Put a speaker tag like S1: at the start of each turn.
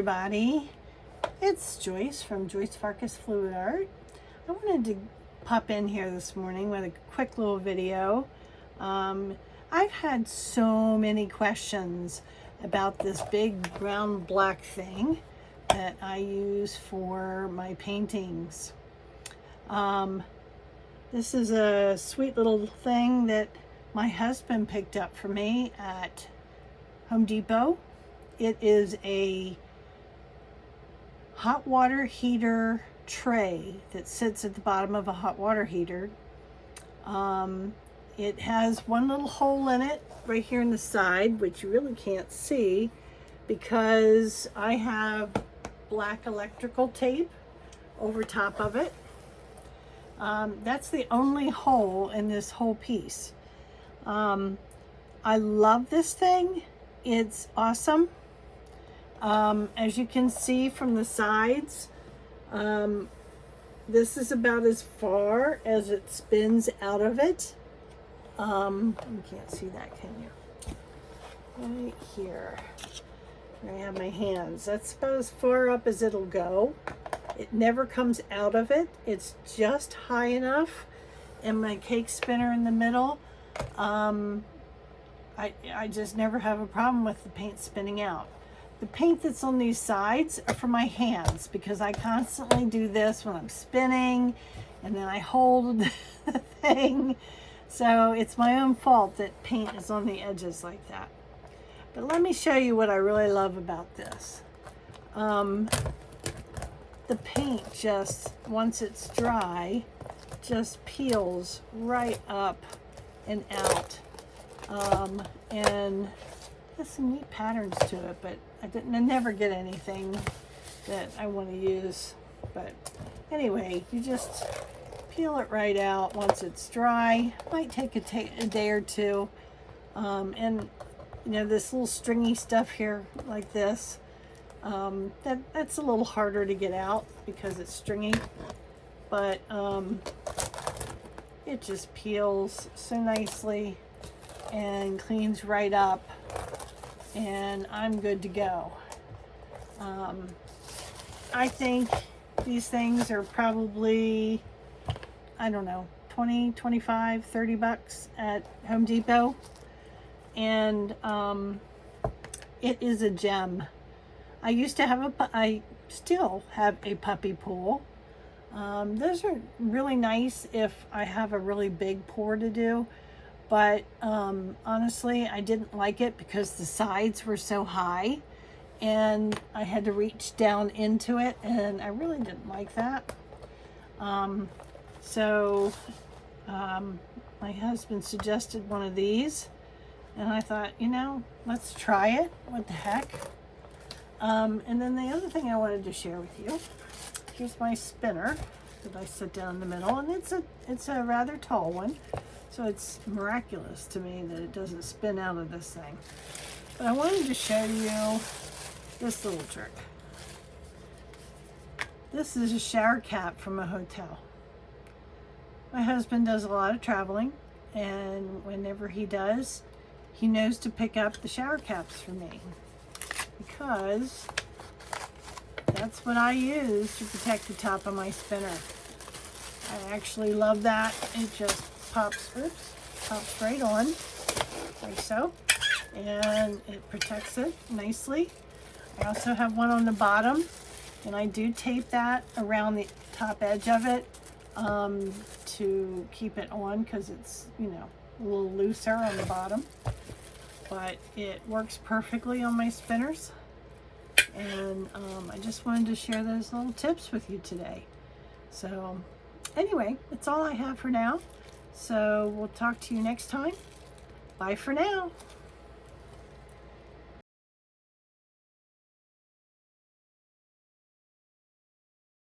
S1: everybody. It's Joyce from Joyce Farkas Floetrol. I wanted to pop in here this morning with a quick little video. I've had so many questions about this big brown black thing that I use for my paintings. This is a sweet little thing that my husband picked up for me at Home Depot. It is a hot water heater tray that sits at the bottom of a hot water heater. It has one little hole in it right here in the side, which you really can't see because I have black electrical tape over top of it. That's the only hole in this whole piece. I love this thing. It's awesome. As you can see from the sides, this is about as far as it spins out of it. You can't see that, can you? Right here. I have my hands. That's about as far up as it'll go. It never comes out of it. It's just high enough. And my cake spinner in the middle, I just never have a problem with the paint spinning out. The paint that's on these sides are for my hands because I constantly do this when I'm spinning and then I hold the thing. So it's my own fault that paint is on the edges like that. But let me show you what I really love about this. The paint just, once it's dry, just peels right up and out. And there's some neat patterns to it, but I never get anything that I want to use. But anyway, you just peel it right out once it's dry. Might take a day or two. And you know, this little stringy stuff here like this, that's a little harder to get out because it's stringy, but it just peels so nicely and cleans right up, and I'm good to go. I think these things are probably, I don't know, 20, 25, 30 bucks at Home Depot, and it is a gem. I used to have I still have a puppy pool. Those are really nice if I have a really big pour to do. But honestly, I didn't like it because the sides were so high and I had to reach down into it, and I really didn't like that. So my husband suggested one of these, and I thought, you know, let's try it. What the heck? And then the other thing I wanted to share with you, here's my spinner that I sit down in the middle, and it's a rather tall one. So it's miraculous to me that it doesn't spin out of this thing. But I wanted to show you this little trick. This is a shower cap from a hotel. My husband does a lot of traveling, and whenever he does, he knows to pick up the shower caps for me because that's what I use to protect the top of my spinner. I actually love that. It just pops right on, like so, and it protects it nicely. I also have one on the bottom, and I do tape that around the top edge of it to keep it on because it's, you know, a little looser on the bottom, but it works perfectly on my spinners. And I just wanted to share those little tips with you today. So anyway, that's all I have for now. So we'll talk to you next time. Bye for now.